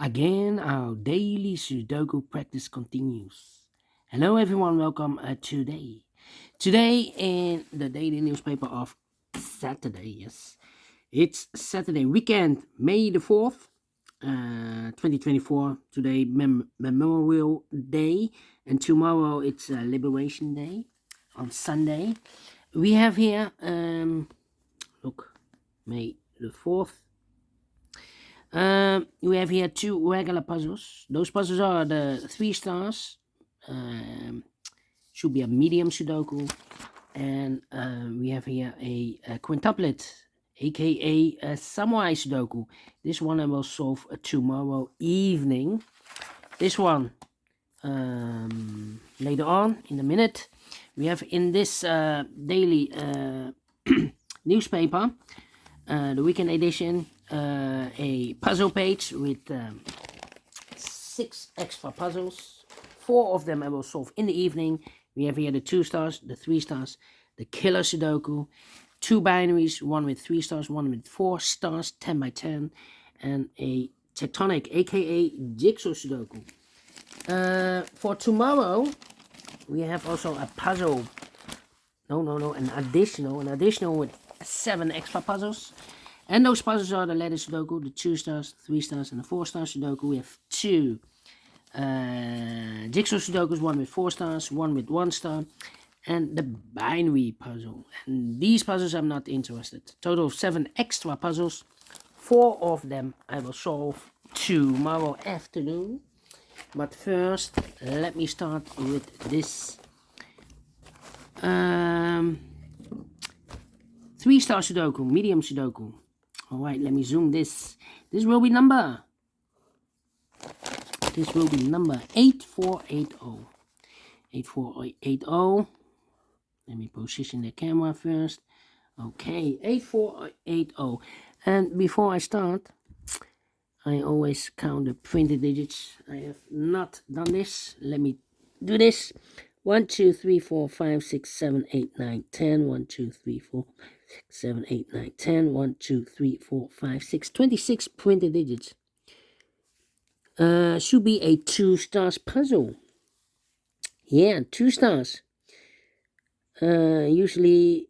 Again, our daily Sudoku practice continues. Hello, everyone. Welcome today. Today, in the daily newspaper of Saturday, yes, it's Saturday weekend, May the 4th, 2024. Today, Memorial Day, and tomorrow it's Liberation Day on Sunday. We have here, look, May the 4th. We have here two regular puzzles. Those puzzles are the 3 stars. Should be a medium Sudoku. And we have here a quintuplet, aka a samurai Sudoku. This one I will solve tomorrow evening. This one later on in a minute. We have in this daily newspaper, the weekend edition, a puzzle page with 6 extra puzzles. 4 of them I will solve in the evening. We have here the 2 stars, the 3 stars, the killer Sudoku, 2 binaries, one with 3 stars, one with 4 stars, 10 by 10, and a tectonic, aka jigsaw Sudoku. For tomorrow, we have also a puzzle. An additional with 7 extra puzzles. And those puzzles are the letter Sudoku, the 2 stars, 3 stars, and the 4 star Sudoku. We have 2 jigsaw Sudokus, one with 4 stars, one with 1 star, and the binary puzzle. And these puzzles I'm not interested. Total of 7 extra puzzles. 4 of them I will solve tomorrow afternoon. But first, let me start with this 3-star Sudoku, medium Sudoku. Alright, let me zoom this. This will be number 8480. 8480. Let me position the camera first. Okay, 8480. And before I start, I always count the printed digits. I have not done this. Let me do this. 1, 2, 3, 4, 5, 6, 7, 8, 9, 10. 1, 2, 3, 4, 6, 7, 8, 9, 10. 1, 2, 3, 4, 5, 6. 26 printed digits. Should be a 2 stars puzzle. Yeah, 2 stars. Usually,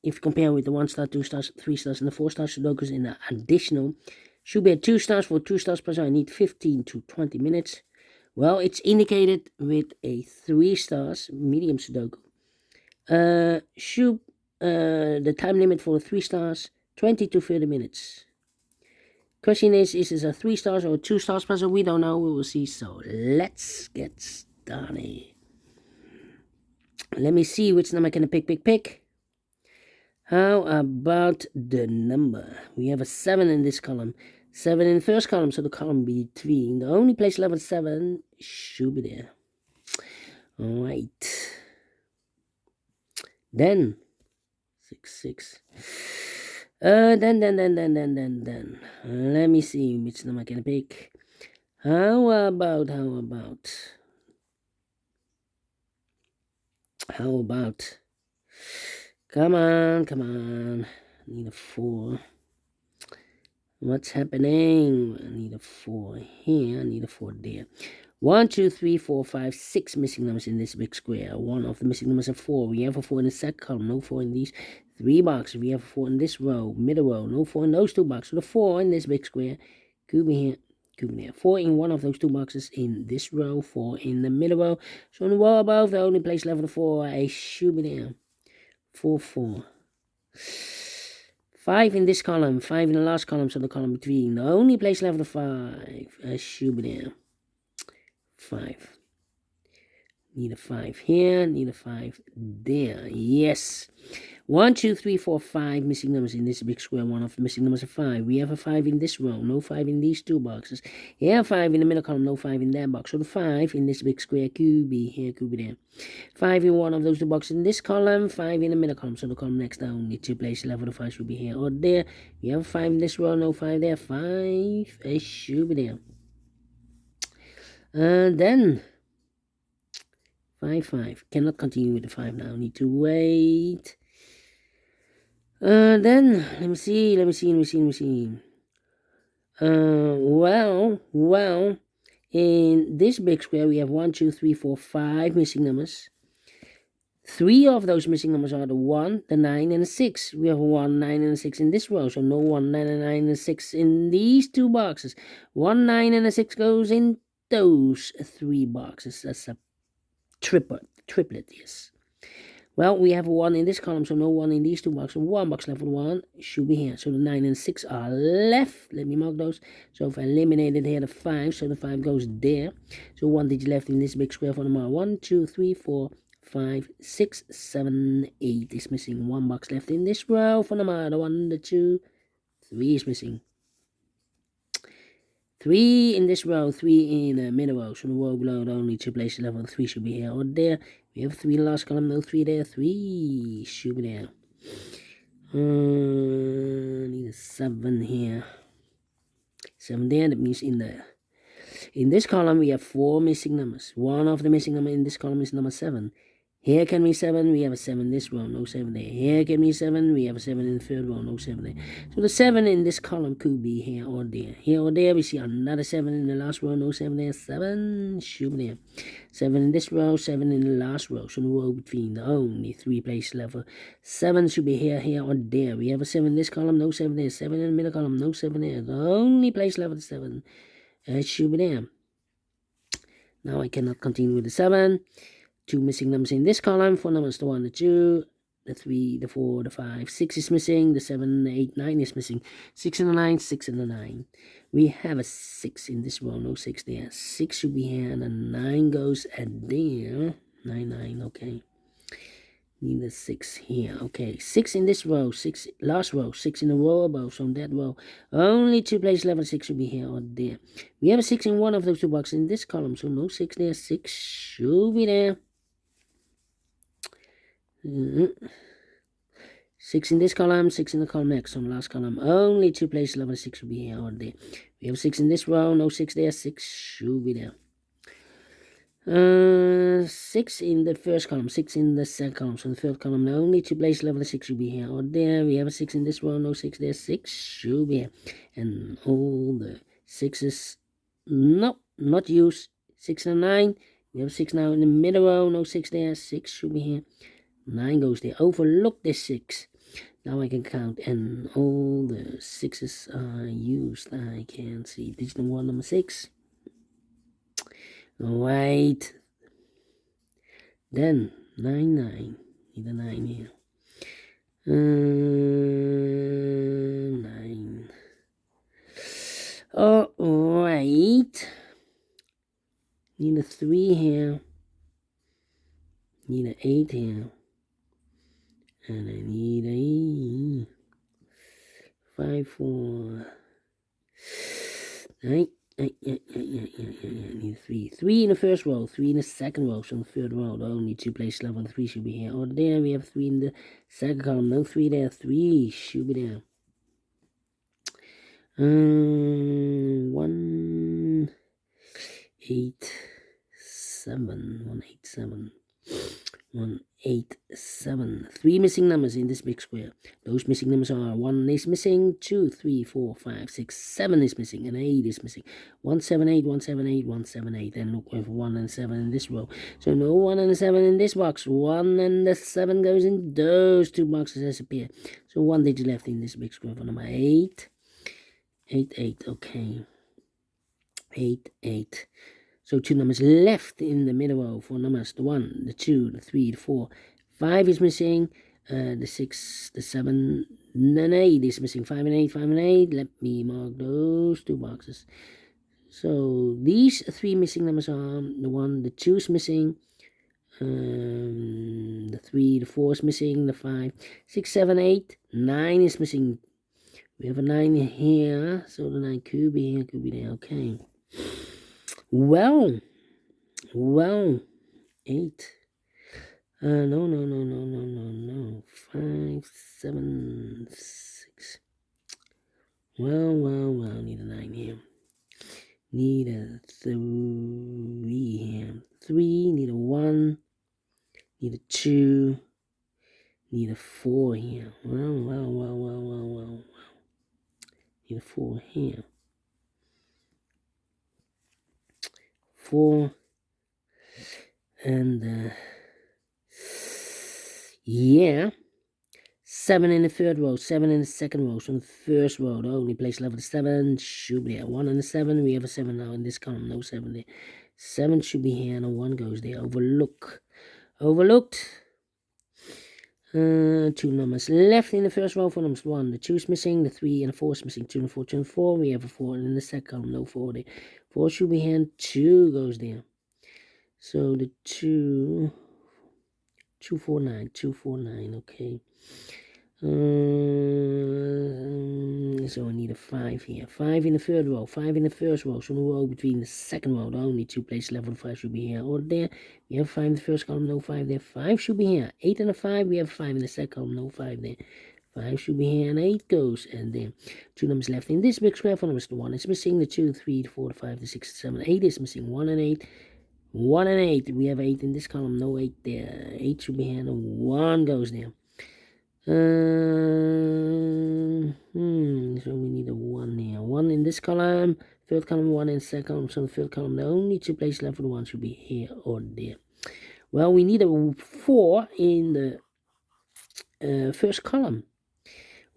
if you compare with the 1 star, 2 stars, 3 stars, and the 4 star Sudokus in the additional, should be a 2 stars. For 2 stars puzzle, I need 15 to 20 minutes. Well, it's indicated with a 3 stars medium Sudoku. The time limit for 3 stars, 20 to 30 minutes. Question is this a 3 stars or 2 stars puzzle? We don't know. We will see. So let's get started. Let me see which number can I pick. How about the number? We have a 7 in this column. 7 in the first column, so the column between. The only place level 7 should be there. Alright. Then 6. Then. Let me see which number can I pick. How about? Come on. Need a 4. What's happening? I need a 4 here. I need a 4 there. 1, 2, 3, 4, 5, 6 missing numbers in this big square. One of the missing numbers are 4. We have a 4 in the second column. No 4 in these 3 boxes. We have a 4 in this row, middle row. No 4 in those 2 boxes. So the 4 in this big square could be here, could be there. 4 in one of those 2 boxes in this row. 4 in the middle row. So in the row above, the only place level 4, I should be there. 4. 5 in this column, 5 in the last column, so the column between. The only place level 5, I should be there. 5. Need a 5 here, need a 5 there. Yes. 1, 2, 3, 4, 5 missing numbers in this big square. One of the missing numbers are 5. We have a 5 in this row, no 5 in these 2 boxes. Here, 5 in the middle column, no 5 in that box. So the 5 in this big square could be here, could be there. 5 in one of those 2 boxes in this column, 5 in the middle column. So the column next down, the 2 places level the 5 should be here or there. We have a 5 in this row, no 5 there. 5, it should be there. Then 5. Cannot continue with the 5 now. Need to wait. Then let me see. Well, Well, in this big square, we have 1, 2, 3, 4, 5 missing numbers. 3 of those missing numbers are the 1, the 9, and the 6. We have 1, 9, and a 6 in this row, so no 1, 9, and 9, and 6 in these 2 boxes. 1, 9, and a 6 goes in those 3 boxes. That's a triplet, yes. Well, we have a 1 in this column, so no 1 in these 2 boxes. 1 box left with 1 should be here. So the 9 and 6 are left. Let me mark those. So if I eliminated here the 5, so the 5 goes there. So 1 digit left in this big square for the mark. 1, 2, 3, 4, 5, 6, 7, 8 is missing. 1 box left in this row for the mark. The 1, the 2, 3 is missing. 3 in this row, 3 in the middle row. So the row below, the only 2 places left, 3 should be here or there. We have 3 in the last column, no 3 there, 3 should be there. Need a 7 here. 7 there, that means in this column we have 4 missing numbers. One of the missing number in this column is number 7. Here can be 7, we have a 7 in this row, no 7 there. Here can be 7, we have a 7 in the third row, no 7 there. So the 7 in this column could be here or there. Here or there, we see another 7 in the last row, no 7 there. 7 should be there. 7 in this row, 7 in the last row. So the row between the only 3 places left. 7 should be here, here or there. We have a 7 in this column, no 7 there. 7 in the middle column, no 7 there. The only place left is 7. It should be there. Now I cannot continue with the 7. 2 missing numbers in this column. 4 numbers, the 1, the 2, the 3, the 4, the 5, 6 is missing, the 7, the 8, 9 is missing, 6 and the 9, 6 and the 9. We have a 6 in this row, no 6 there. 6 should be here, and the 9 goes at there. 9, 9, okay. Need a 6 here, okay. 6 in this row, 6 last row, 6 in the row above, so in that row. Only 2 places left, 6 should be here or there. We have a 6 in one of those 2 boxes in this column, so no 6 there, 6 should be there. 6 in this column, 6 in the column next, on the last column. Only 2 places left, 6 will be here or there. We have 6 in this row, no 6 there, 6 should be there. 6 in the first column, 6 in the second column, so in the third column, only 2 places left, 6 should be here or there. We have a 6 in this row, no 6 there, 6 should be here. And all the 6s, no, not used. 6 and 9, we have 6 now in the middle row, no 6 there, 6 should be here. 9 goes there. Overlook this 6. Now I can count, and all the 6s are used. I can see digit number 1, number 6. Right. Then 9, 9. Need a 9 here. 9. Alright. Need a 3 here. Need an 8 here. And I need a 5, 4, 9, I need 3. 3 in the first row, 3 in the second row, so in the third row, the only 2 places left, 3 should be here or there. We have 3 in the second column, no 3 there, 3 should be there. 1, 8, 7, 1, 8, 7. 1, 8, 7. 3 missing numbers in this big square. Those missing numbers are 1 is missing, 2, 3, 4, 5, 6, 7 is missing, and 8 is missing. 1, 7, 8, 1, 7, 8, 1, 7, 8. And look, we have 1 and 7 in this row. So no 1 and 7 in this box. 1 and the 7 goes in those 2 boxes disappear. So 1 digit left in this big square for number 8. 8, 8, okay. 8, 8. So 2 numbers left in the middle row for numbers, the 1, the 2, the 3, the 4, 5 is missing, the 6, the 7, and 8 is missing, 5 and 8, 5 and 8, let me mark those 2 boxes. So these 3 missing numbers are the 1, the 2 is missing, the 3, the 4 is missing, the 5, 6, 7, 8, 9 is missing. We have a 9 here, so the 9 could be here, could be there, okay. Well, 8. No. 5, 7, 6. Well, need a 9 here. Need a 3 here. 3, need a 1. Need a 2. Need a 4 here. Well. Need a 4 here. 4. And yeah, 7 in the third row, 7 in the second row. So in the first row, the only place left is 7 should be there. 1 and the 7, we have a 7 now in this column, no 7 there. 7 should be here, and a 1 goes there. Overlooked. 2 numbers left in the first row for numbers 1. The 2 is missing, the 3 and the 4 is missing. 2 and 4, 2 and 4. We have a 4, and in the second column, no 4 there. 4 should be here, and 2 goes there. So the 2, 249, okay. So I need a 5 here. 5 in the third row, 5 in the first row. So the row between the second row, the only 2 places left for the 5 should be here or there. We have 5 in the first column, no 5 there. 5 should be here. 8 and a 5, we have 5 in the second column, no 5 there. 5 should be here, and 8 goes, and then 2 numbers left in this big square. For numbers, the 1 is missing, the 2, 3, the 4, the 5, the 6, the 7, 8 is missing. 1 and 8. 1 and 8. We have 8 in this column, no 8 there. 8 should be here, and 1 goes there. So we need a 1 here. 1 in this column, third column, 1 in the second column. So the third column, the only 2 places left for the 1 should be here or there. Well, we need a 4 in the first column.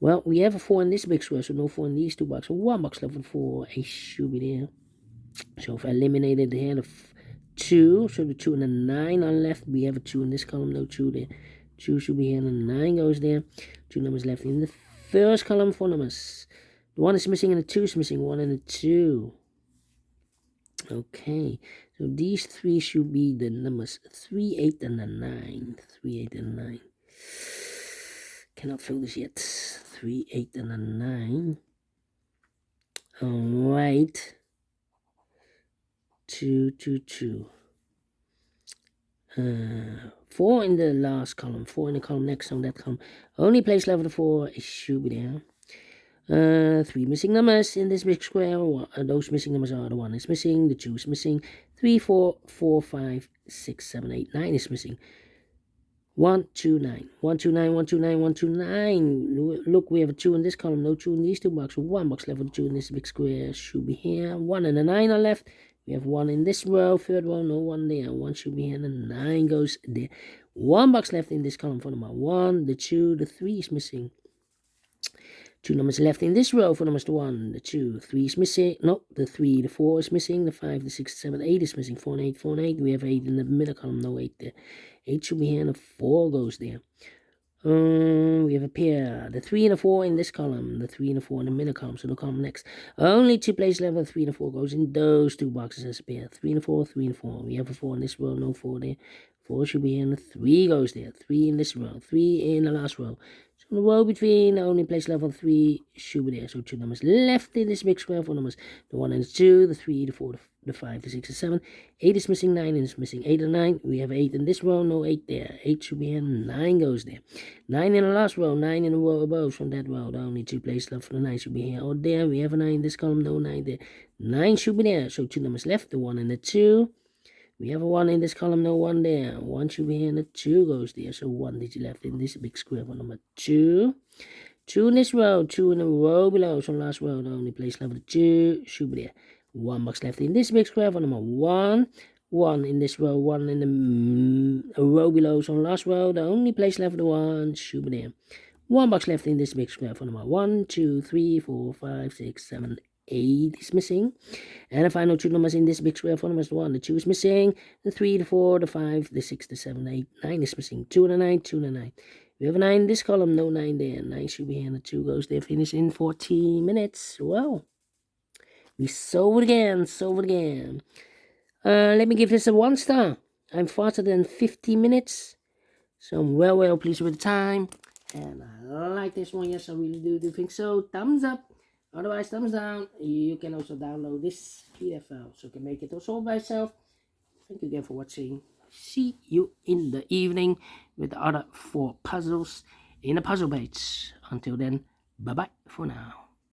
Well, we have a 4 in this big square, so no 4 in these 2 boxes. So 1 box left for 4, it should be there. So if I eliminated here, the 2, so the 2 and the 9 are left. We have a 2 in this column, no 2 there. 2 should be here, and the 9 goes there. 2 numbers left in the first column, 4 numbers. The 1 is missing, and the 2 is missing. 1 and the 2. Okay, so these 3 should be the numbers 3, 8, and the 9. 3, 8, and 9. Cannot fill this yet. 3, 8, and the 9. Alright. 2, 2, 2. 4 in the last column, 4 in the column next on that column. Only place left for the 4 is should be there. 3 missing numbers in this big square. Those missing numbers are the 1 is missing, the 2 is missing, 3, 4, 4, 5, 6, 7, 8, 9 is missing. 1, 2, 9. 1, 2, 9, 1, 2, 9, 1, 2, 9. Look, we have a 2 in this column, no 2 in these 2 boxes. 1 box left for the 2 in this big square should be here. 1 and a 9 are left. We have 1 in this row, third row, no 1 there. 1 should be here, and the 9 goes there. 1 box left in this column for number 1, the 2, the 3 is missing. 2 numbers left in this row for numbers 1, the 2, 3 is missing. No, the 3, the 4 is missing. The 5, the 6, the 7, 8 is missing. 4 and 8, 4 and 8. We have 8 in the middle column, no 8 there. 8 should be here, and the 4 goes there. We have a pair. The 3 and the 4 in this column. The 3 and the 4 in the middle column. So the column next. Only 2 places left. The 3 and the 4 goes in those 2 boxes as a pair. 3 and the 4, 3 and 4. We have a 4 in this row. No 4 there. 4 should be here, and the 3 goes there. 3 in this row. 3 in the last row. So the row between, the only place left for 3 should be there. So 2 numbers left in this big square. 4 numbers. The 1 and the 2. The 3, the 4, the 5, the 6, the 7. 8 is missing. 9 is missing. 8 and 9. We have 8 in this row. No 8 there. 8 should be here. 9 goes there. 9 in the last row. 9 in the row above from that row. The only 2 places left for the 9 should be here or there. We have a 9 in this column. No 9 there. 9 should be there. So 2 numbers left. The 1 and the 2. We have a 1 in this column. No 1 there. 1 should be here, and the 2 goes there. So 1 digit left in this big square for number 2. 2 in this row. 2 in the row below. So last row. The only place left for the 2 should be there. 1 box left in this big square for number 1. 1 in this row, 1 in the row below. So last row, the only place left for the 1 should be there. 1 box left in this big square for number 1, 2, 3, 4, 5, 6, 7, 8 is missing. And the final 2 numbers in this big square for numbers 1, the 2 is missing. The 3, the 4, the 5, the 6, the 7, 8, 9 is missing. 2 and a 9, 2 and a 9. We have a 9 in this column, no 9 there. 9 should be here, and the 2 goes there. Finish in 14 minutes. Well, we solve it again. Let me give this a 1 star. I'm faster than 50 minutes. So I'm well pleased with the time. And I like this one. Yes, I really do think so. Thumbs up. Otherwise, thumbs down. You can also download this PDF file, so you can make it also by yourself. Thank you again for watching. See you in the evening with the other 4 puzzles in the puzzle page. Until then, bye-bye for now.